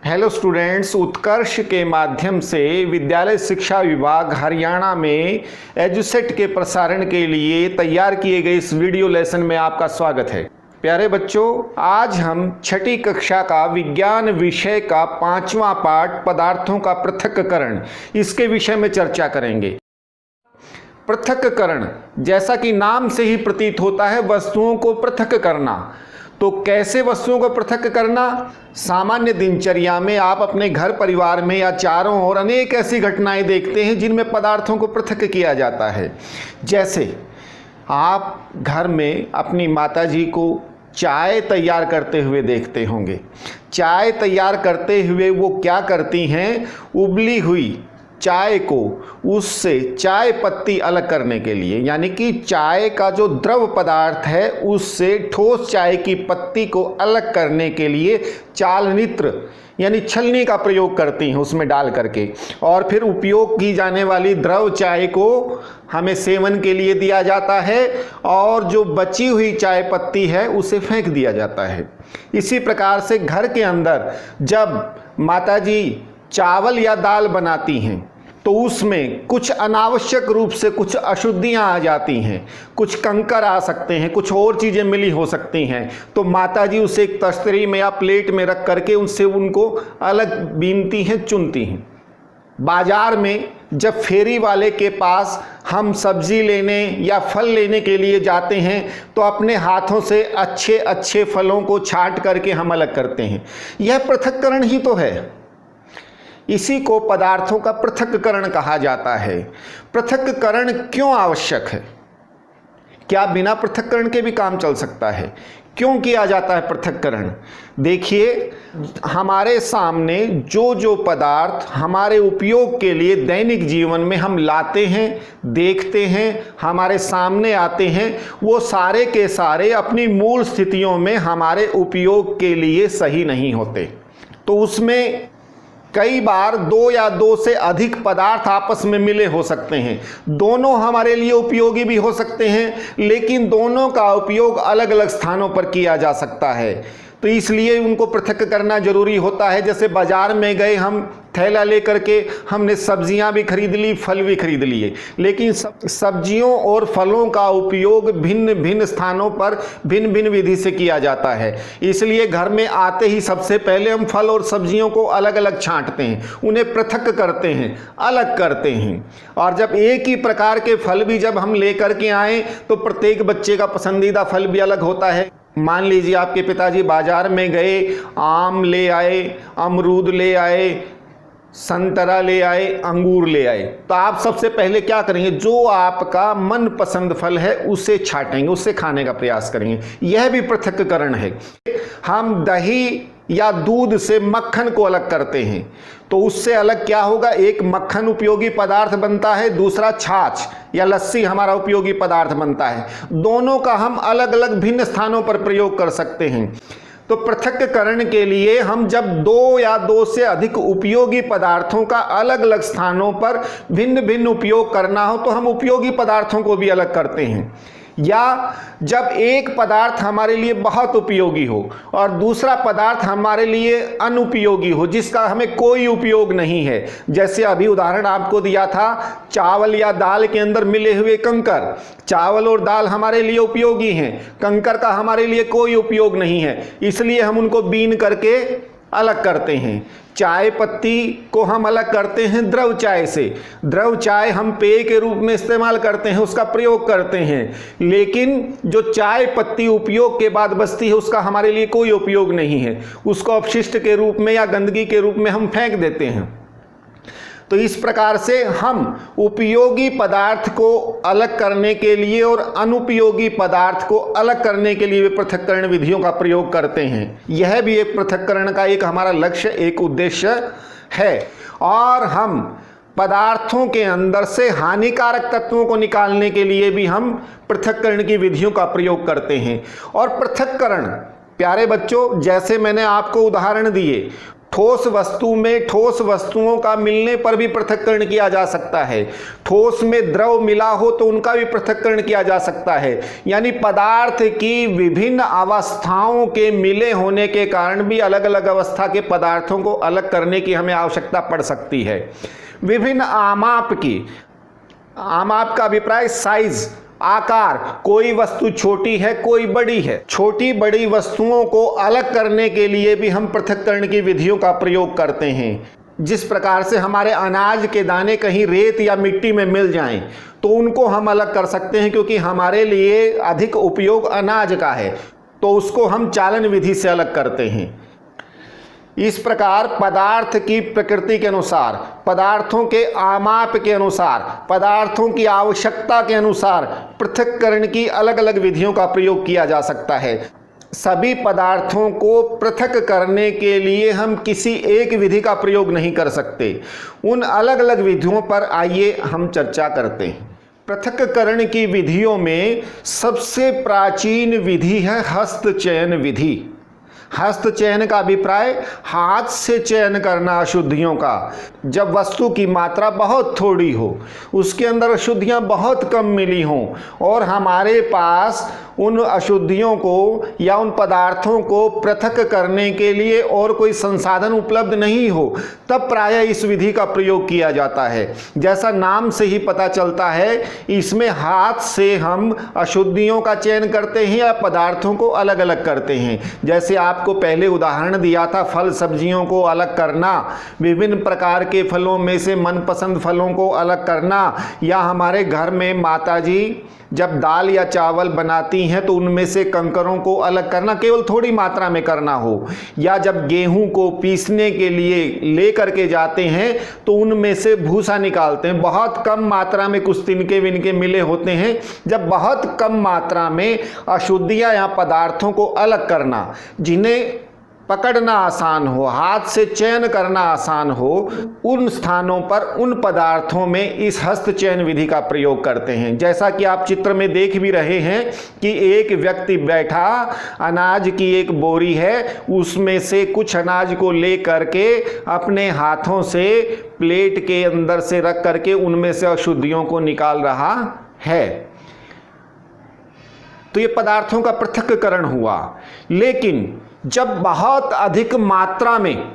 Hello students, उत्कर्ष के माध्यम से विद्यालय शिक्षा विभाग हरियाणा में एजुसेट के प्रसारण के लिए तैयार किए गए इस वीडियो लेसन में आपका स्वागत है। प्यारे बच्चों, आज हम छठी कक्षा का विज्ञान विषय का 5वां पाठ पदार्थों का पृथक्करण इसके विषय में चर्चा करेंगे। पृथक्करण, जैसा कि नाम से ही प्रतीत होता है, वस्तुओं को पृथक करना। तो कैसे वस्तुओं को पृथक करना? सामान्य दिनचर्या में आप अपने घर परिवार में या चारों ओर अनेक ऐसी घटनाएं देखते हैं जिनमें पदार्थों को पृथक किया जाता है। जैसे आप घर में अपनी माताजी को चाय तैयार करते हुए देखते होंगे। चाय तैयार करते हुए वो क्या करती हैं? उबली हुई चाय को उससे चाय पत्ती अलग करने के लिए, यानी कि चाय का जो द्रव पदार्थ है उससे ठोस चाय की पत्ती को अलग करने के लिए चालनित्र यानी छलनी का प्रयोग करती हैं उसमें डाल करके, और फिर उपयोग की जाने वाली द्रव चाय को हमें सेवन के लिए दिया जाता है और जो बची हुई चाय पत्ती है उसे फेंक दिया जाता है। इसी प्रकार से घर के अंदर जब माताजी चावल या दाल बनाती हैं तो उसमें कुछ अनावश्यक रूप से कुछ अशुद्धियां आ जाती हैं, कुछ कंकर आ सकते हैं, कुछ और चीज़ें मिली हो सकती हैं। तो माताजी उसे एक तस्तरी में या प्लेट में रख करके उनसे उनको अलग बीनती हैं, चुनती हैं। बाजार में जब फेरी वाले के पास हम सब्जी लेने या फल लेने के लिए जाते हैं तो अपने हाथों से अच्छे अच्छे फलों को छांट करके हम अलग करते हैं। यह पृथक्करण ही तो है। इसी को पदार्थों का पृथक्करण कहा जाता है। पृथक्करण क्यों आवश्यक है? क्या बिना पृथक्करण के भी काम चल सकता है? क्यों किया जाता है पृथक्करण? देखिए, हमारे सामने जो जो पदार्थ हमारे उपयोग के लिए दैनिक जीवन में हम लाते हैं, देखते हैं, हमारे सामने आते हैं, वो सारे के सारे अपनी मूल स्थितियों में हमारे उपयोग के लिए सही नहीं होते। तो उसमें कई बार दो या दो से अधिक पदार्थ आपस में मिले हो सकते हैं। दोनों हमारे लिए उपयोगी भी हो सकते हैं, लेकिन दोनों का उपयोग अलग अलग स्थानों पर किया जा सकता है। तो इसलिए उनको पृथक करना जरूरी होता है। जैसे बाजार में गए, हम थैला लेकर के हमने सब्जियां भी खरीद ली, फल भी खरीद लिए, लेकिन सब्जियों और फलों का उपयोग भिन्न भिन्न स्थानों पर भिन्न भिन्न विधि से किया जाता है। इसलिए घर में आते ही सबसे पहले हम फल और सब्जियों को अलग अलग छांटते हैं, उन्हें पृथक करते हैं, अलग करते हैं। और जब एक ही प्रकार के फल भी जब हम लेकर के आए तो प्रत्येक बच्चे का पसंदीदा फल भी अलग होता है। मान लीजिए आपके पिताजी बाजार में गए, आम ले आए, अमरूद ले आए, संतरा ले आए, अंगूर ले आए, तो आप सबसे पहले क्या करेंगे? जो आपका मनपसंद फल है उसे छांटेंगे, उससे खाने का प्रयास करेंगे। यह भी पृथक्करण है। हम दही या दूध से मक्खन को अलग करते हैं, तो उससे अलग क्या होगा? एक मक्खन उपयोगी पदार्थ बनता है, दूसरा छाछ या लस्सी हमारा उपयोगी पदार्थ बनता है। दोनों का हम अलग अलग भिन्न स्थानों पर प्रयोग कर सकते हैं। तो पृथक्करण के लिए हम जब दो या दो से अधिक उपयोगी पदार्थों का अलग अलग स्थानों पर भिन्न भिन्न उपयोग करना हो तो हम उपयोगी पदार्थों को भी अलग करते हैं। या जब एक पदार्थ हमारे लिए बहुत उपयोगी हो और दूसरा पदार्थ हमारे लिए अनुपयोगी हो, जिसका हमें कोई उपयोग नहीं है। जैसे अभी उदाहरण आपको दिया था, चावल या दाल के अंदर मिले हुए कंकर। चावल और दाल हमारे लिए उपयोगी हैं, कंकर का हमारे लिए कोई उपयोग नहीं है, इसलिए हम उनको बीन करके अलग करते हैं। चाय पत्ती को हम अलग करते हैं द्रव चाय से। द्रव चाय हम पेय के रूप में इस्तेमाल करते हैं, उसका प्रयोग करते हैं, लेकिन जो चाय पत्ती उपयोग के बाद बचती है उसका हमारे लिए कोई उपयोग नहीं है। उसको अपशिष्ट के रूप में या गंदगी के रूप में हम फेंक देते हैं। तो इस प्रकार से हम उपयोगी पदार्थ को अलग करने के लिए और अनुपयोगी पदार्थ को अलग करने के लिए पृथक्करण विधियों का प्रयोग करते हैं। यह भी एक पृथक्करण का एक हमारा लक्ष्य, एक उद्देश्य है। और हम पदार्थों के अंदर से हानिकारक तत्वों को निकालने के लिए भी हम पृथक्करण की विधियों का प्रयोग करते हैं। और पृथक्करण, प्यारे बच्चों, जैसे मैंने आपको उदाहरण दिए, ठोस वस्तु में ठोस वस्तुओं का मिलने पर भी पृथक्करण किया जा सकता है। ठोस में द्रव मिला हो तो उनका भी पृथक्करण किया जा सकता है। यानी पदार्थ की विभिन्न अवस्थाओं के मिले होने के कारण भी अलग अलग अवस्था के पदार्थों को अलग करने की हमें आवश्यकता पड़ सकती है। विभिन्न आमाप की, आमाप का अभिप्राय साइज, आकार, कोई वस्तु छोटी है कोई बड़ी है। छोटी बड़ी वस्तुओं को अलग करने के लिए भी हम पृथक्करण की विधियों का प्रयोग करते हैं। जिस प्रकार से हमारे अनाज के दाने कहीं रेत या मिट्टी में मिल जाएं तो उनको हम अलग कर सकते हैं, क्योंकि हमारे लिए अधिक उपयोग अनाज का है, तो उसको हम चालन विधि से अलग करते हैं। इस प्रकार पदार्थ की प्रकृति के अनुसार, पदार्थों के आमाप के अनुसार, पदार्थों की आवश्यकता के अनुसार पृथक्करण की अलग अलग विधियों का प्रयोग किया जा सकता है। सभी पदार्थों को पृथक करने के लिए हम किसी एक विधि का प्रयोग नहीं कर सकते। उन अलग अलग विधियों पर आइए हम चर्चा करते हैं। पृथक्करण की विधियों में सबसे प्राचीन विधि है हस्त चयन विधि। हस्त चयन का अभिप्राय हाथ से चयन करना अशुद्धियों का। जब वस्तु की मात्रा बहुत थोड़ी हो, उसके अंदर अशुद्धियां बहुत कम मिली हों और हमारे पास उन अशुद्धियों को या उन पदार्थों को पृथक करने के लिए और कोई संसाधन उपलब्ध नहीं हो, तब प्रायः इस विधि का प्रयोग किया जाता है। जैसा नाम से ही पता चलता है, इसमें हाथ से हम अशुद्धियों का चयन करते हैं या पदार्थों को अलग अलग करते हैं। जैसे आपको पहले उदाहरण दिया था, फल सब्जियों को अलग करना, विभिन्न प्रकार के फलों में से मनपसंद फलों को अलग करना, या हमारे घर में माताजी जब दाल या चावल बनाती हैं तो उनमें से कंकरों को अलग करना, केवल थोड़ी मात्रा में करना हो, या जब गेहूं को पीसने के लिए ले करके जाते हैं तो उनमें से भूसा निकालते हैं। बहुत कम मात्रा में कुछ तिनके विनके मिले होते हैं। जब बहुत कम मात्रा में अशुद्धियां या पदार्थों को अलग करना, जिन्हें पकड़ना आसान हो, हाथ से चयन करना आसान हो, उन स्थानों पर उन पदार्थों में इस हस्त चयन विधि का प्रयोग करते हैं। जैसा कि आप चित्र में देख भी रहे हैं कि एक व्यक्ति बैठा, अनाज की एक बोरी है, उसमें से कुछ अनाज को ले करके अपने हाथों से प्लेट के अंदर से रख करके उनमें से अशुद्धियों को निकाल रहा है। तो ये पदार्थों का पृथक्करण हुआ। लेकिन जब बहुत अधिक मात्रा में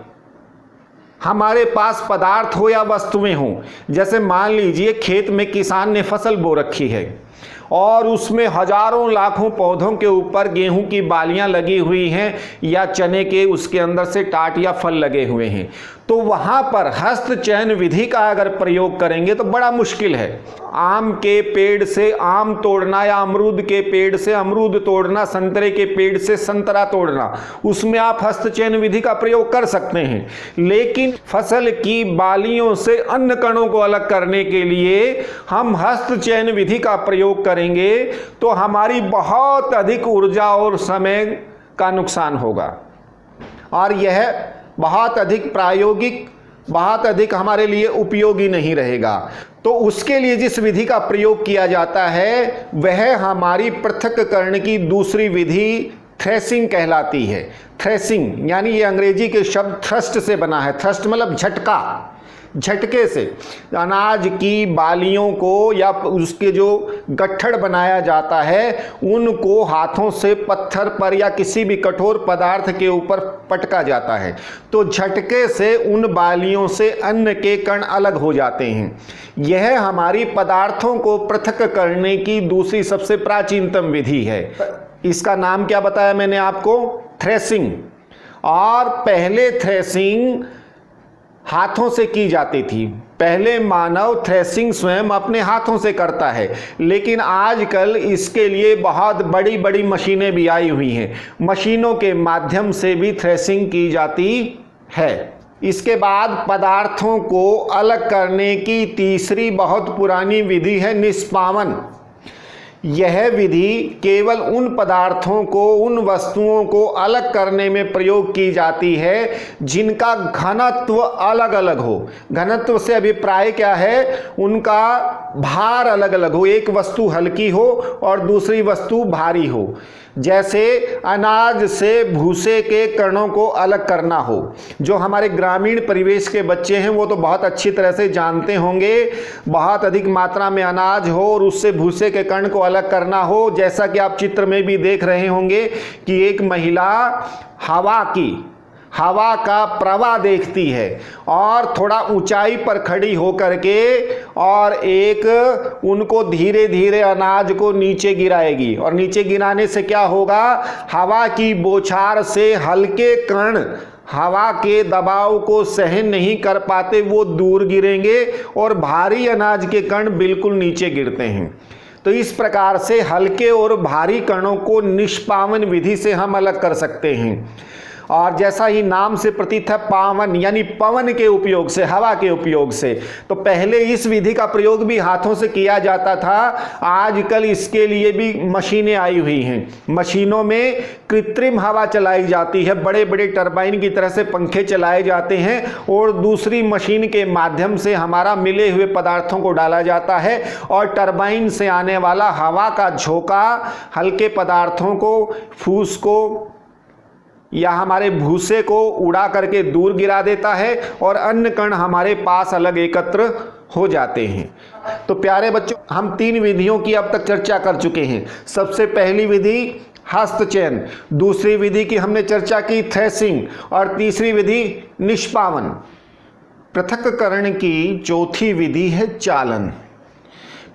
हमारे पास पदार्थ हो या वस्तुएं हो, जैसे मान लीजिए खेत में किसान ने फसल बो रखी है और उसमें हजारों लाखों पौधों के ऊपर गेहूं की बालियां लगी हुई हैं या चने के उसके अंदर से टाट या फल लगे हुए हैं, तो वहां पर हस्त चयन विधि का अगर प्रयोग करेंगे तो बड़ा मुश्किल है। आम के पेड़ से आम तोड़ना या अमरूद के पेड़ से अमरूद तोड़ना, संतरे के पेड़ से संतरा तोड़ना, उसमें आप हस्त चयन विधि का प्रयोग कर सकते हैं। लेकिन फसल की बालियों से अन्न कणों को अलग करने के लिए हम हस्त चयन विधि का प्रयोग करेंगे तो हमारी बहुत अधिक ऊर्जा और समय का नुकसान होगा, और यह बहुत अधिक प्रायोगिक, बहुत अधिक हमारे लिए उपयोगी नहीं रहेगा। तो उसके लिए जिस विधि का प्रयोग किया जाता है वह हमारी पृथक्करण की दूसरी विधि थ्रेसिंग कहलाती है। थ्रेसिंग यानी ये अंग्रेजी के शब्द थ्रस्ट से बना है। थ्रस्ट मतलब झटका, झटके से अनाज की बालियों को या उसके जो गट्ठड़ बनाया जाता है उनको हाथों से पत्थर पर या किसी भी कठोर पदार्थ के ऊपर पटका जाता है, तो झटके से उन बालियों से अन्न के कण अलग हो जाते हैं। यह हमारी पदार्थों को पृथक करने की दूसरी सबसे प्राचीनतम विधि है। इसका नाम क्या बताया मैंने आपको? थ्रेसिंग। और पहले थ्रेसिंग हाथों से की जाती थी। पहले मानव थ्रेसिंग स्वयं अपने हाथों से करता है, लेकिन आजकल इसके लिए बहुत बड़ी बड़ी मशीनें भी आई हुई हैं। मशीनों के माध्यम से भी थ्रेसिंग की जाती है। इसके बाद पदार्थों को अलग करने की तीसरी बहुत पुरानी विधि है निष्पावन। यह विधि केवल उन पदार्थों को, उन वस्तुओं को अलग करने में प्रयोग की जाती है जिनका घनत्व अलग अलग हो। घनत्व से अभिप्राय क्या है? उनका भार अलग अलग हो। एक वस्तु हल्की हो और दूसरी वस्तु भारी हो। जैसे अनाज से भूसे के कणों को अलग करना हो। जो हमारे ग्रामीण परिवेश के बच्चे हैं वो तो बहुत अच्छी तरह से जानते होंगे, बहुत अधिक मात्रा में अनाज हो और उससे भूसे के कण को अलग करना हो, जैसा कि आप चित्र में भी देख रहे होंगे कि एक महिला हवा का प्रवाह देखती है और थोड़ा ऊंचाई पर खड़ी होकर के और एक उनको धीरे धीरे अनाज को नीचे गिराएगी, और नीचे गिराने से क्या होगा, हवा की बौछार से हल्के कण हवा के दबाव को सहन नहीं कर पाते, वो दूर गिरेंगे और भारी अनाज के कण बिल्कुल नीचे गिरते हैं। तो इस प्रकार से हल्के और भारी कणों को निष्पावन विधि से हम अलग कर सकते हैं। और जैसा ही नाम से प्रतीत है, पावन यानी पवन के उपयोग से, हवा के उपयोग से। तो पहले इस विधि का प्रयोग भी हाथों से किया जाता था, आजकल इसके लिए भी मशीनें आई हुई हैं। मशीनों में कृत्रिम हवा चलाई जाती है, बड़े बड़े टरबाइन की तरह से पंखे चलाए जाते हैं और दूसरी मशीन के माध्यम से हमारा मिले हुए पदार्थों को डाला जाता है और टरबाइन से आने वाला हवा का झोंका हल्के पदार्थों को, फूस को या हमारे भूसे को उड़ा करके दूर गिरा देता है और अन्य कण हमारे पास अलग एकत्र हो जाते हैं। तो प्यारे बच्चों, हम 3 विधियों की अब तक चर्चा कर चुके हैं। सबसे पहली विधि हस्तचयन, दूसरी विधि की हमने चर्चा की थ्रेसिंग, और तीसरी विधि निष्पावन। पृथक्करण की चौथी विधि है चालन।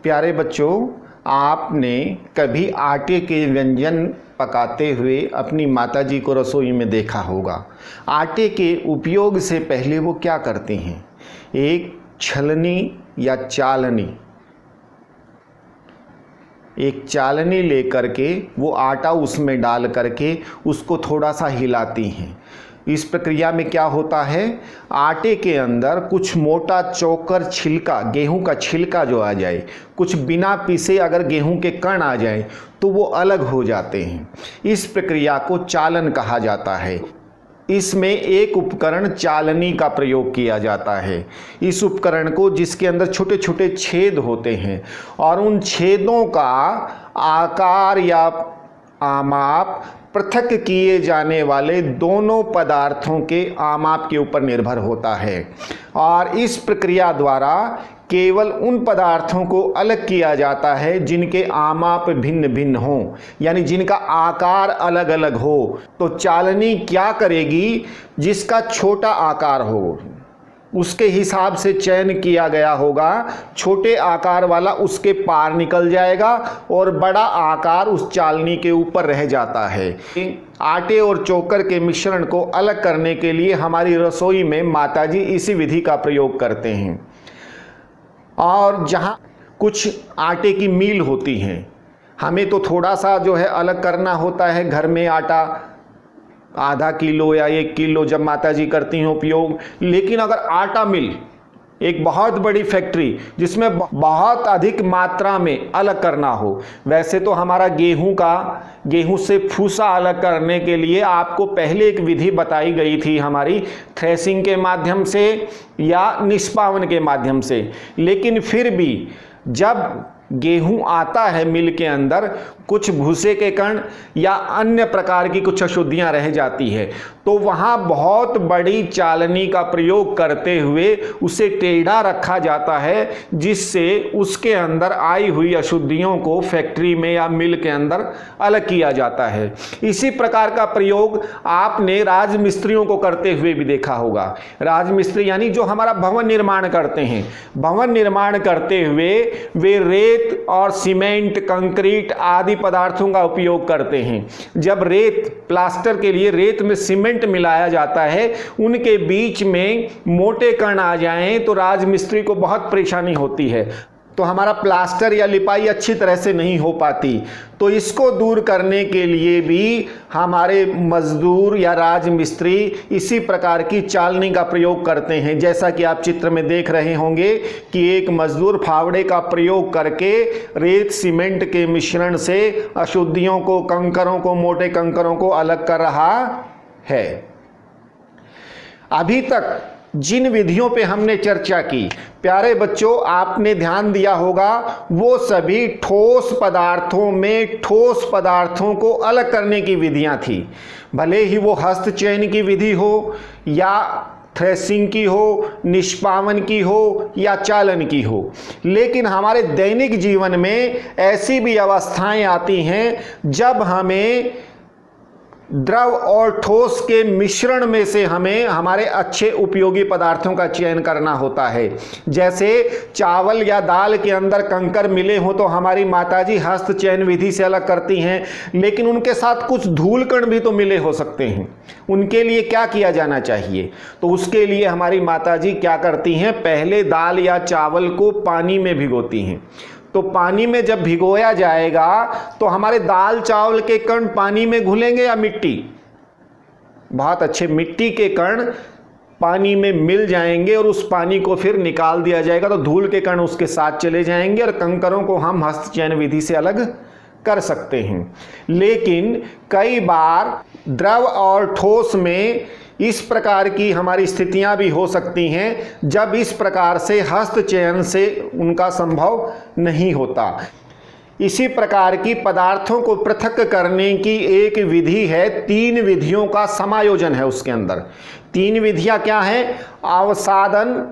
प्यारे बच्चों, आपने कभी आटे के व्यंजन पकाते हुए अपनी माताजी को रसोई में देखा होगा। आटे के उपयोग से पहले वो क्या करती हैं, एक छलनी या चालनी लेकर के वो आटा उसमें डाल करके उसको थोड़ा सा हिलाती हैं। इस प्रक्रिया में क्या होता है, आटे के अंदर कुछ मोटा चोकर छिलका, गेहूं का छिलका जो आ जाए, कुछ बिना पीसे अगर गेहूं के कण आ जाए तो वो अलग हो जाते हैं। इस प्रक्रिया को चालन कहा जाता है। इसमें एक उपकरण चालनी का प्रयोग किया जाता है। इस उपकरण को, जिसके अंदर छोटे छोटे छेद होते हैं और उन छेदों का आकार या आमाप पृथक किए जाने वाले दोनों पदार्थों के आमाप के ऊपर निर्भर होता है, और इस प्रक्रिया द्वारा केवल उन पदार्थों को अलग किया जाता है जिनके आमाप भिन्न भिन्न हों, यानी जिनका आकार अलग अलग हो। तो चालनी क्या करेगी, जिसका छोटा आकार हो उसके हिसाब से चयन किया गया होगा, छोटे आकार वाला उसके पार निकल जाएगा और बड़ा आकार उस चालनी के ऊपर रह जाता है। आटे और चोकर के मिश्रण को अलग करने के लिए हमारी रसोई में माताजी इसी विधि का प्रयोग करते हैं। और जहाँ कुछ आटे की मील होती हैं, हमें तो थोड़ा सा जो है अलग करना होता है, घर में आटा आधा किलो या 1 किलो जब माताजी करती हैं उपयोग। लेकिन अगर आटा मिल, एक बहुत बड़ी फैक्ट्री जिसमें बहुत अधिक मात्रा में अलग करना हो, वैसे तो हमारा गेहूं से फूसा अलग करने के लिए आपको पहले एक विधि बताई गई थी हमारी, थ्रेसिंग के माध्यम से या निष्पावन के माध्यम से। लेकिन फिर भी जब गेहूं आता है मिल के अंदर, कुछ भूसे के कण या अन्य प्रकार की कुछ अशुद्धियां रह जाती है, तो वहां बहुत बड़ी चालनी का प्रयोग करते हुए उसे टेढ़ा रखा जाता है, जिससे उसके अंदर आई हुई अशुद्धियों को फैक्ट्री में या मिल के अंदर अलग किया जाता है। इसी प्रकार का प्रयोग आपने राजमिस्त्रियों को करते हुए भी देखा होगा। राजमिस्त्री यानी जो हमारा भवन निर्माण करते हैं, भवन निर्माण करते हुए वे रेत और सीमेंट, कंक्रीट आदि पदार्थों का उपयोग करते हैं। जब रेत, प्लास्टर के लिए रेत में सीमेंट मिलाया जाता है, उनके बीच में मोटे कण आ जाएं तो राजमिस्त्री को बहुत परेशानी होती है, तो हमारा प्लास्टर या लिपाई अच्छी तरह से नहीं हो पाती। तो इसको दूर करने के लिए भी हमारे मजदूर या राजमिस्त्री इसी प्रकार की चालनी का प्रयोग करते हैं। जैसा कि आप चित्र में देख रहे होंगे कि एक मजदूर फावड़े का प्रयोग करके रेत सीमेंट के मिश्रण से अशुद्धियों को, कंकरों को, मोटे कंकरों को अलग कर रहा है। अभी तक जिन विधियों पे हमने चर्चा की, प्यारे बच्चों, आपने ध्यान दिया होगा वो सभी ठोस पदार्थों में ठोस पदार्थों को अलग करने की विधियां थी। भले ही वो हस्त चयन की विधि हो या थ्रेसिंग की हो, निष्पावन की हो या चालन की हो, लेकिन हमारे दैनिक जीवन में ऐसी भी अवस्थाएं आती हैं जब हमें द्रव और ठोस के मिश्रण में से हमें हमारे अच्छे उपयोगी पदार्थों का चयन करना होता है। जैसे चावल या दाल के अंदर कंकर मिले हों तो हमारी माताजी हस्त चयन विधि से अलग करती हैं, लेकिन उनके साथ कुछ धूल कण भी तो मिले हो सकते हैं। उनके लिए क्या किया जाना चाहिए? तो उसके लिए हमारी माताजी क्या करती हैं, पहले दाल या चावल को पानी में भिगोती हैं। तो पानी में जब भिगोया जाएगा तो हमारे दाल चावल के कण पानी में घुलेंगे या मिट्टी? बहुत अच्छे, मिट्टी के कण पानी में मिल जाएंगे और उस पानी को फिर निकाल दिया जाएगा तो धूल के कण उसके साथ चले जाएंगे और कंकरों को हम हस्त चयन विधि से अलग कर सकते हैं। लेकिन कई बार द्रव और ठोस में इस प्रकार की हमारी स्थितियां भी हो सकती हैं जब इस प्रकार से हस्त चयन से उनका संभव नहीं होता। इसी प्रकार की पदार्थों को पृथक करने की एक विधि है, 3 विधियों का समायोजन है उसके अंदर। 3 विधियां क्या हैं? अवसादन,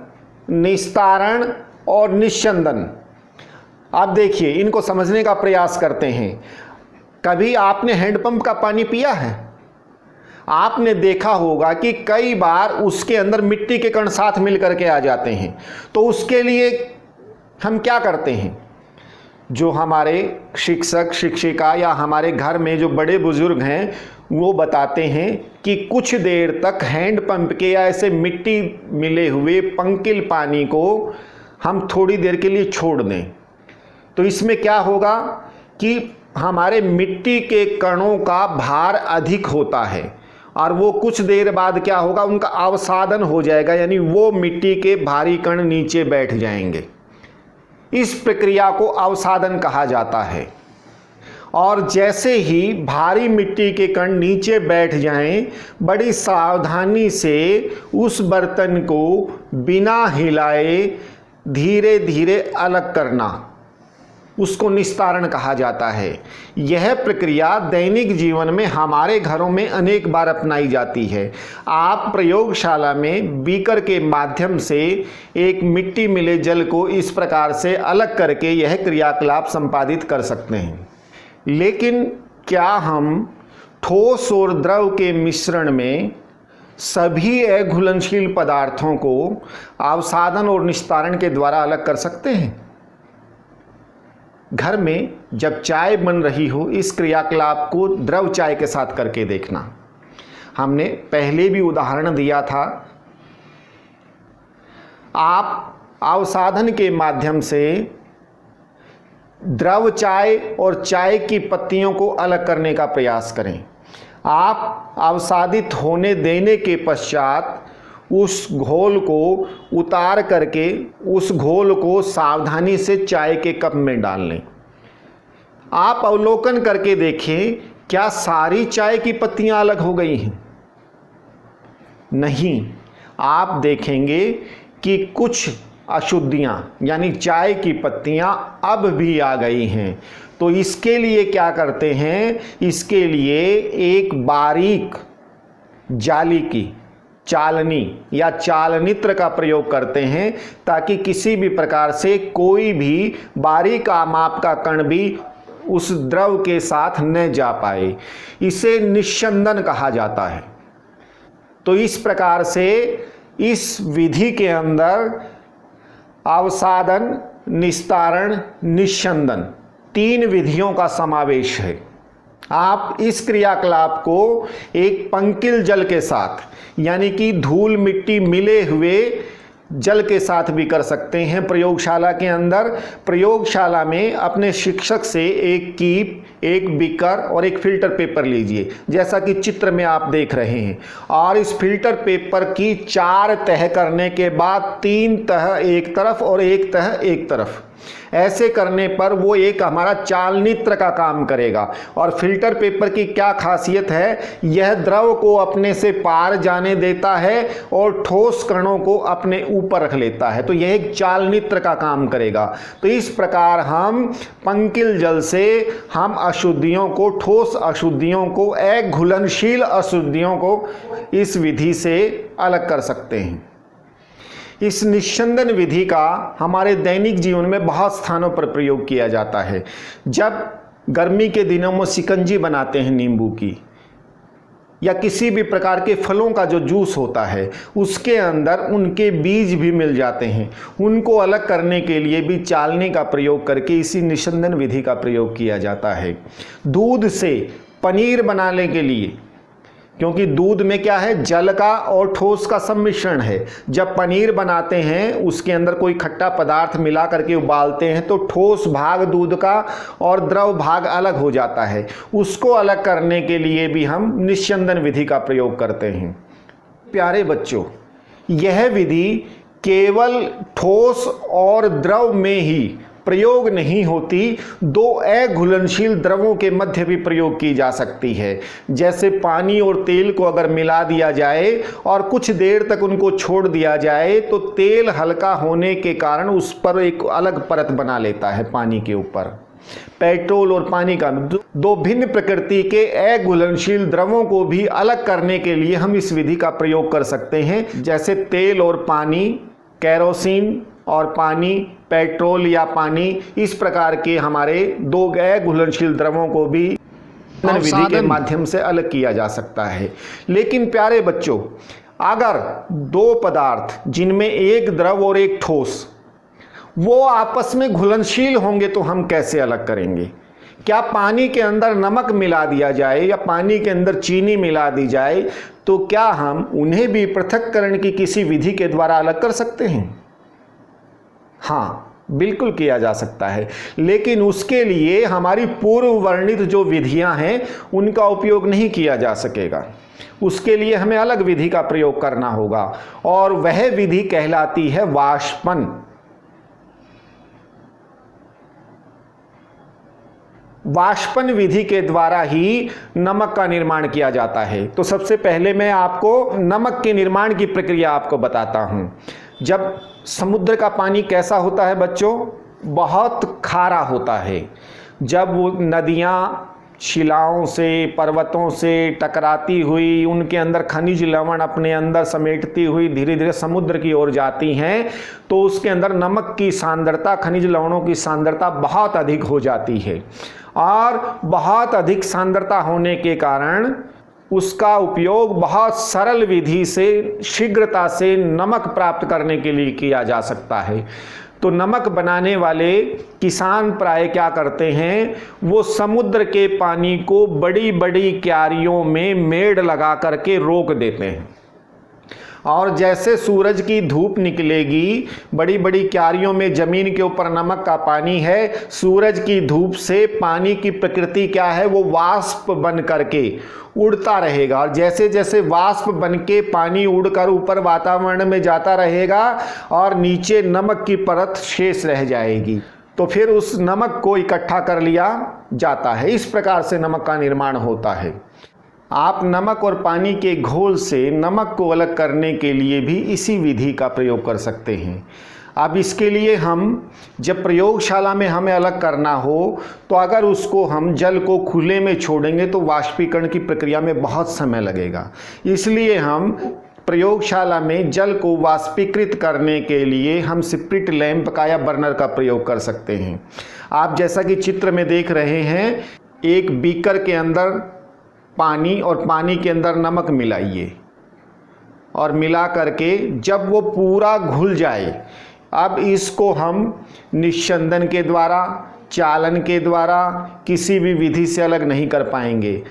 निस्तारण और निस्यंदन। आप देखिए, इनको समझने का प्रयास करते हैं। कभी आपने हैंडपंप का पानी पिया है? आपने देखा होगा कि कई बार उसके अंदर मिट्टी के कण साथ मिल करके आ जाते हैं। तो उसके लिए हम क्या करते हैं? जो हमारे शिक्षक शिक्षिका या हमारे घर में जो बड़े बुजुर्ग हैं वो बताते हैं कि कुछ देर तक हैंडपंप के या ऐसे मिट्टी मिले हुए पंकिल पानी को हम थोड़ी देर के लिए छोड़ दें। तो इसमें क्या होगा कि हमारे मिट्टी के कणों का भार अधिक होता है और वो कुछ देर बाद क्या होगा, उनका अवसादन हो जाएगा, यानी वो मिट्टी के भारी कण नीचे बैठ जाएंगे। इस प्रक्रिया को अवसादन कहा जाता है। और जैसे ही भारी मिट्टी के कण नीचे बैठ जाएं, बड़ी सावधानी से उस बर्तन को बिना हिलाए धीरे धीरे अलग करना, उसको निस्तारण कहा जाता है। यह प्रक्रिया दैनिक जीवन में हमारे घरों में अनेक बार अपनाई जाती है। आप प्रयोगशाला में बीकर के माध्यम से एक मिट्टी मिले जल को इस प्रकार से अलग करके यह क्रियाकलाप संपादित कर सकते हैं। लेकिन क्या हम ठोस और द्रव के मिश्रण में सभी अघुलनशील पदार्थों को अवसादन और निस्तारण के द्वारा अलग कर सकते हैं? घर में जब चाय बन रही हो, इस क्रियाकलाप को द्रव चाय के साथ करके देखना। हमने पहले भी उदाहरण दिया था। आप अवसाधन के माध्यम से द्रव चाय और चाय की पत्तियों को अलग करने का प्रयास करें। आप अवसादित होने देने के पश्चात उस घोल को उतार करके उस घोल को सावधानी से चाय के कप में डाल लें। आप अवलोकन करके देखें, क्या सारी चाय की पत्तियां अलग हो गई हैं? नहीं, आप देखेंगे कि कुछ अशुद्धियां यानी चाय की पत्तियां अब भी आ गई हैं। तो इसके लिए क्या करते हैं? इसके लिए एक बारीक जाली की चालनी या चालनित्र का प्रयोग करते हैं ताकि किसी भी प्रकार से कोई भी बारीक माप का कण भी उस द्रव के साथ न जा पाए। इसे निस्यंदन कहा जाता है। तो इस प्रकार से इस विधि के अंदर अवसादन, निस्तारण, निस्यंदन 3 विधियों का समावेश है। आप इस क्रियाकलाप को एक पंकिल जल के साथ यानी कि धूल मिट्टी मिले हुए जल के साथ भी कर सकते हैं। प्रयोगशाला के अंदर, प्रयोगशाला में अपने शिक्षक से एक कीप एक बीकर और एक फिल्टर पेपर लीजिए, जैसा कि चित्र में आप देख रहे हैं। और इस फिल्टर पेपर की 4 तह करने के बाद 3 तह एक तरफ और 1 तह एक तरफ, ऐसे करने पर वो एक हमारा चालनित्र का काम करेगा। और फिल्टर पेपर की क्या खासियत है, यह द्रव को अपने से पार जाने देता है और ठोस कणों को अपने ऊपर रख लेता है, तो यह एक चालनित्र का काम करेगा। तो इस प्रकार हम पंकिल जल से हम अशुद्धियों को, ठोस अशुद्धियों को, अघुलनशील अशुद्धियों को इस विधि से अलग कर सकते हैं। इस निस्यंदन विधि का हमारे दैनिक जीवन में बहुत स्थानों पर प्रयोग किया जाता है। जब गर्मी के दिनों में शिकंजी बनाते हैं नींबू की, या किसी भी प्रकार के फलों का जो जूस होता है उसके अंदर उनके बीज भी मिल जाते हैं, उनको अलग करने के लिए भी चालनी का प्रयोग करके इसी निस्यंदन विधि का प्रयोग किया जाता है। दूध से पनीर बनाने के लिए, क्योंकि दूध में क्या है, जल का और ठोस का सम्मिश्रण है। जब पनीर बनाते हैं उसके अंदर कोई खट्टा पदार्थ मिला करके उबालते हैं तो ठोस भाग दूध का और द्रव भाग अलग हो जाता है। उसको अलग करने के लिए भी हम निस्यंदन विधि का प्रयोग करते हैं। प्यारे बच्चों, यह विधि केवल ठोस और द्रव में ही प्रयोग नहीं होती, 2 अघुलनशील द्रवों के मध्य भी प्रयोग की जा सकती है। जैसे पानी और तेल को अगर मिला दिया जाए और कुछ देर तक उनको छोड़ दिया जाए तो तेल हल्का होने के कारण उस पर एक अलग परत बना लेता है पानी के ऊपर। पेट्रोल और पानी का 2 भिन्न प्रकृति के अघुलनशील द्रवों को भी अलग करने के लिए हम इस विधि का प्रयोग कर सकते हैं। जैसे तेल और पानी, केरोसिन और पानी, पेट्रोल या पानी, इस प्रकार के हमारे 2 अघुलनशील द्रवों को भी विधि के माध्यम से अलग किया जा सकता है। लेकिन प्यारे बच्चों, अगर 2 पदार्थ जिनमें एक द्रव और एक ठोस वो आपस में घुलनशील होंगे तो हम कैसे अलग करेंगे? क्या पानी के अंदर नमक मिला दिया जाए या पानी के अंदर चीनी मिला दी जाए तो क्या हम उन्हें भी पृथक्करण की किसी विधि के द्वारा अलग कर सकते हैं? हाँ, बिल्कुल किया जा सकता है, लेकिन उसके लिए हमारी पूर्व वर्णित जो विधियां हैं उनका उपयोग नहीं किया जा सकेगा। उसके लिए हमें अलग विधि का प्रयोग करना होगा और वह विधि कहलाती है वाष्पन। वाष्पन विधि के द्वारा ही नमक का निर्माण किया जाता है। तो सबसे पहले मैं आपको नमक के निर्माण की प्रक्रिया आपको बताता हूं। जब समुद्र का पानी कैसा होता है बच्चों? बहुत खारा होता है। जब वो नदियाँ शिलाओं से, पर्वतों से टकराती हुई उनके अंदर खनिज लवण अपने अंदर समेटती हुई धीरे धीरे समुद्र की ओर जाती हैं तो उसके अंदर नमक की सांद्रता, खनिज लवणों की सांद्रता बहुत अधिक हो जाती है। और बहुत अधिक सांद्रता होने के कारण उसका उपयोग बहुत सरल विधि से, शीघ्रता से नमक प्राप्त करने के लिए किया जा सकता है। तो नमक बनाने वाले किसान प्राय क्या करते हैं, वो समुद्र के पानी को बड़ी बड़ी क्यारियों में मेड़ लगा करके रोक देते हैं और जैसे सूरज की धूप निकलेगी, बड़ी बड़ी क्यारियों में जमीन के ऊपर नमक का पानी है, सूरज की धूप से पानी की प्रकृति क्या है, वो वाष्प बन करके उड़ता रहेगा और जैसे जैसे वाष्प बनके पानी उड़कर ऊपर वातावरण में जाता रहेगा और नीचे नमक की परत शेष रह जाएगी, तो फिर उस नमक को इकट्ठा कर लिया जाता है। इस प्रकार से नमक का निर्माण होता है। आप नमक और पानी के घोल से नमक को अलग करने के लिए भी इसी विधि का प्रयोग कर सकते हैं। अब इसके लिए हम जब प्रयोगशाला में हमें अलग करना हो तो अगर उसको हम जल को खुले में छोड़ेंगे तो वाष्पीकरण की प्रक्रिया में बहुत समय लगेगा। इसलिए हम प्रयोगशाला में जल को वाष्पीकृत करने के लिए हम स्पिरिट लैंप का या बर्नर का प्रयोग कर सकते हैं। आप जैसा कि चित्र में देख रहे हैं, एक बीकर के अंदर पानी और पानी के अंदर नमक मिलाइए और मिला करके जब वो पूरा घुल जाए, अब इसको हम निस्यंदन के द्वारा, चालन के द्वारा, किसी भी विधि से अलग नहीं कर पाएंगे।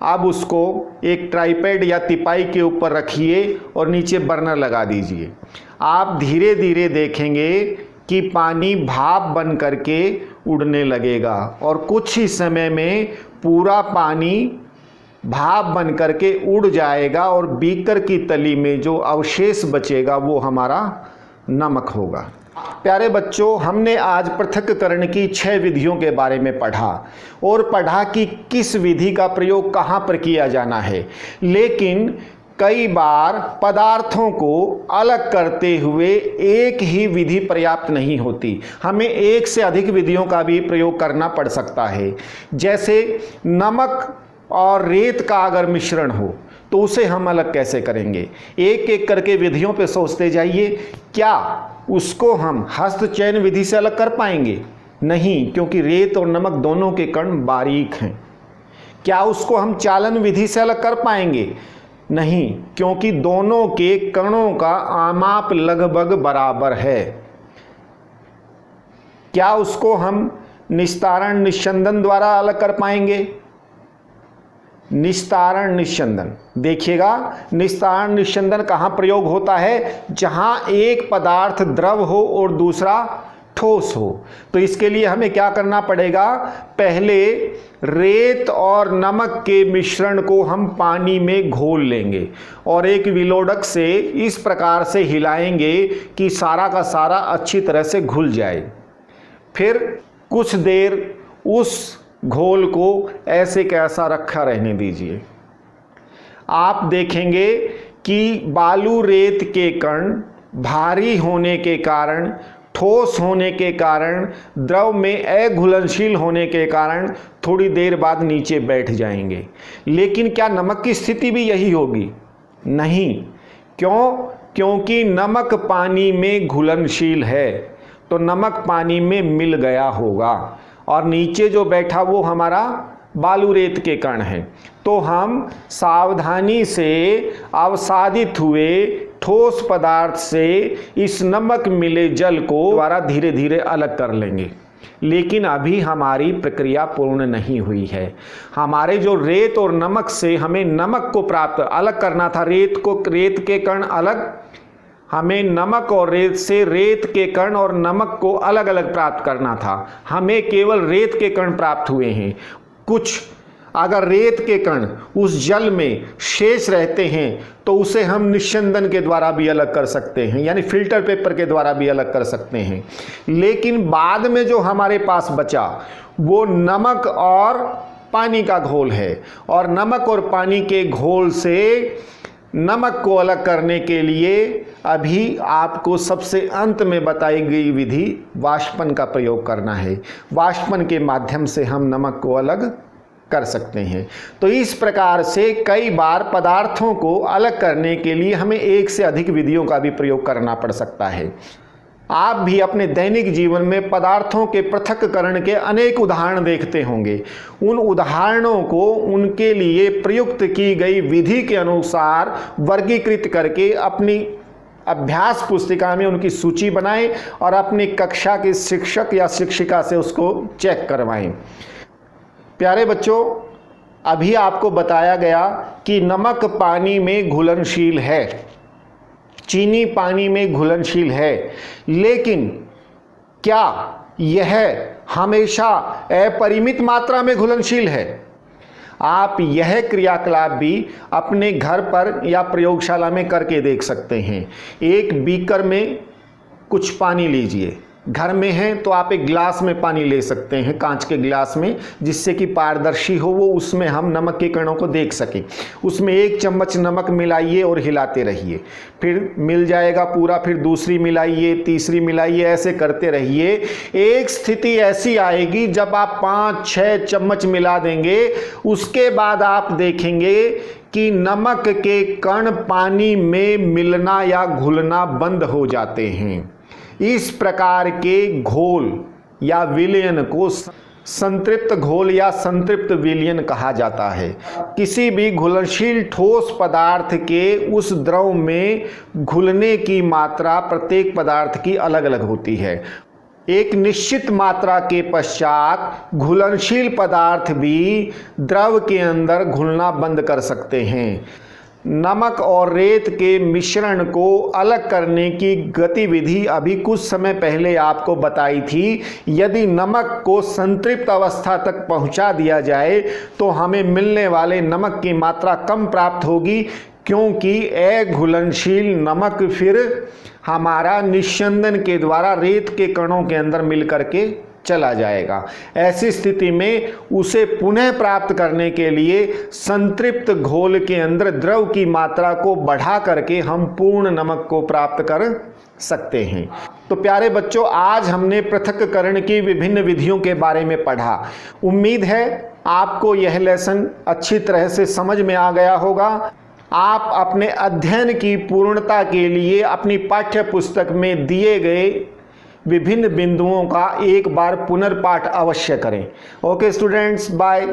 अब उसको एक ट्राइपैड या तिपाई के ऊपर रखिए और नीचे बर्नर लगा दीजिए। आप धीरे धीरे देखेंगे कि पानी भाप बन करके उड़ने लगेगा और कुछ ही समय में पूरा पानी भाप बन करके उड़ जाएगा और बीकर की तली में जो अवशेष बचेगा वो हमारा नमक होगा। प्यारे बच्चों, हमने आज पृथक्करण की 6 विधियों के बारे में पढ़ा और पढ़ा कि किस विधि का प्रयोग कहाँ पर किया जाना है। लेकिन कई बार पदार्थों को अलग करते हुए एक ही विधि पर्याप्त नहीं होती, हमें एक से अधिक विधियों का भी प्रयोग करना पड़ सकता है। जैसे नमक और रेत का अगर मिश्रण हो तो उसे हम अलग कैसे करेंगे? एक एक करके विधियों पे सोचते जाइए। क्या उसको हम हस्तचयन विधि से अलग कर पाएंगे? नहीं, क्योंकि रेत और नमक दोनों के कण बारीक हैं। क्या उसको हम चालन विधि से अलग कर पाएंगे? नहीं, क्योंकि दोनों के कणों का आमाप लगभग बराबर है। क्या उसको हम निस्तारण निस्यंदन द्वारा अलग कर पाएंगे? निस्तारण निस्यंदन, देखिएगा निस्तारण निस्यंदन कहाँ प्रयोग होता है? जहाँ एक पदार्थ द्रव हो और दूसरा ठोस हो। तो इसके लिए हमें क्या करना पड़ेगा? पहले रेत और नमक के मिश्रण को हम पानी में घोल लेंगे और एक विलोडक से इस प्रकार से हिलाएंगे कि सारा का सारा अच्छी तरह से घुल जाए। फिर कुछ देर उस घोल को ऐसे कैसा रखा रहने दीजिए। आप देखेंगे कि बालू रेत के कण भारी होने के कारण, ठोस होने के कारण, द्रव में अघुलनशील होने के कारण थोड़ी देर बाद नीचे बैठ जाएंगे। लेकिन क्या नमक की स्थिति भी यही होगी? नहीं। क्यों? क्योंकि नमक पानी में घुलनशील है, तो नमक पानी में मिल गया होगा और नीचे जो बैठा वो हमारा बालू रेत के कण है। तो हम सावधानी से अवसादित हुए ठोस पदार्थ से इस नमक मिले जल को द्वारा धीरे धीरे अलग कर लेंगे। लेकिन अभी हमारी प्रक्रिया पूर्ण नहीं हुई है। हमारे जो रेत और नमक से हमें नमक को प्राप्त अलग करना था, रेत के कण अलग, हमें नमक और रेत से रेत के कण और नमक को अलग अलग प्राप्त करना था। हमें केवल रेत के कण प्राप्त हुए हैं। कुछ अगर रेत के कण उस जल में शेष रहते हैं तो उसे हम निस्यंदन के द्वारा भी अलग कर सकते हैं, यानी फिल्टर पेपर के द्वारा भी अलग कर सकते हैं। लेकिन बाद में जो हमारे पास बचा वो नमक और पानी का घोल है और नमक और पानी के घोल से नमक को अलग करने के लिए अभी आपको सबसे अंत में बताई गई विधि वाष्पन का प्रयोग करना है। वाष्पन के माध्यम से हम नमक को अलग कर सकते हैं। तो इस प्रकार से कई बार पदार्थों को अलग करने के लिए हमें एक से अधिक विधियों का भी प्रयोग करना पड़ सकता है। आप भी अपने दैनिक जीवन में पदार्थों के पृथक्करण के अनेक उदाहरण देखते होंगे। उन उदाहरणों को उनके लिए प्रयुक्त की गई विधि के अनुसार वर्गीकृत करके अपनी अभ्यास पुस्तिका में उनकी सूची बनाएं और अपनी कक्षा के शिक्षक या शिक्षिका से उसको चेक करवाएं। प्यारे बच्चों, अभी आपको बताया गया कि नमक पानी में घुलनशील है, चीनी पानी में घुलनशील है, लेकिन क्या यह हमेशा अपरिमित मात्रा में घुलनशील है? आप यह क्रियाकलाप भी अपने घर पर या प्रयोगशाला में करके देख सकते हैं। एक बीकर में कुछ पानी लीजिए, घर में है तो आप एक गिलास में पानी ले सकते हैं, कांच के गिलास में, जिससे कि पारदर्शी हो वो, उसमें हम नमक के कणों को देख सकें। उसमें 1 चम्मच नमक मिलाइए और हिलाते रहिए, फिर मिल जाएगा पूरा, फिर दूसरी मिलाइए, तीसरी मिलाइए, ऐसे करते रहिए। एक स्थिति ऐसी आएगी जब आप 5-6 चम्मच मिला देंगे, उसके बाद आप देखेंगे कि नमक के कण पानी में मिलना या घुलना बंद हो जाते हैं। इस प्रकार के घोल या विलयन को संतृप्त घोल या संतृप्त विलयन कहा जाता है। किसी भी घुलनशील ठोस पदार्थ के उस द्रव में घुलने की मात्रा प्रत्येक पदार्थ की अलग अलग होती है। एक निश्चित मात्रा के पश्चात घुलनशील पदार्थ भी द्रव के अंदर घुलना बंद कर सकते हैं। नमक और रेत के मिश्रण को अलग करने की गतिविधि अभी कुछ समय पहले आपको बताई थी। यदि नमक को संतृप्त अवस्था तक पहुंचा दिया जाए तो हमें मिलने वाले नमक की मात्रा कम प्राप्त होगी, क्योंकि अघुलनशील नमक फिर हमारा निस्यंदन के द्वारा रेत के कणों के अंदर मिल करके चला जाएगा। ऐसी स्थिति में उसे पुनः प्राप्त करने के लिए संतृप्त घोल के अंदर द्रव की मात्रा को बढ़ा करके हम पूर्ण नमक को प्राप्त कर सकते हैं। तो प्यारे बच्चों, आज हमने पृथक्करण की विभिन्न विधियों के बारे में पढ़ा। उम्मीद है आपको यह लेसन अच्छी तरह से समझ में आ गया होगा। आप अपने अध्ययन की पूर्णता के लिए अपनी पाठ्य पुस्तक में दिए गए विभिन्न बिंदुओं का एक बार पुनर्पाठ अवश्य करें। Okay students, bye.